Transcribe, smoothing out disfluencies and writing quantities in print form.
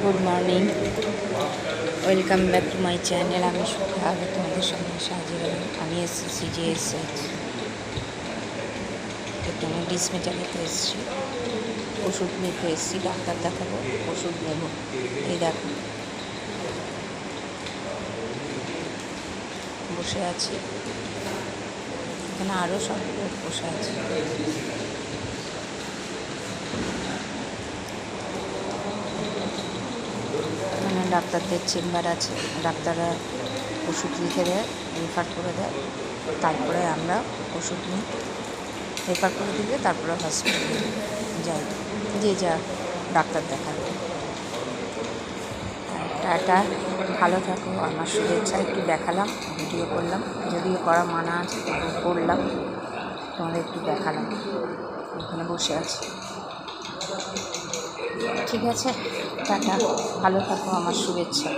Good morning, welcome back to my channel. আমি আগে তোমাদের সঙ্গে সাহায্য আমি এসেছি সিজিএসএইচ একটু আমি ডিসমেটালিতে এসেছি, ওষুধ নিতে এসেছি, ডাক্তার দেখাবো, ওষুধ নেব। এই দেখো বসে আছি, এখানে আরও সব লোক বসে আছে। এখানে ডাক্তারদের চেম্বার আছে, ডাক্তাররা ওষুধ লিখে দেয়, রেফার করে দেয়, তারপরে আমরা ওষুধ নিই। রেফার করে দিলে তারপরে হসপিটালে যাই, যে যা ডাক্তার দেখাবে। টাটা, ভালো থাকো। আমার শুভেচ্ছা একটু দেখালাম, ভিডিও করলাম, যদিও করা মানা আছে তবু করলাম, তোমাদের একটু দেখালাম। এখানে বসে আছি, ঠিক আছে। টাটা, ভালো থাকো, আমার শুভেচ্ছা।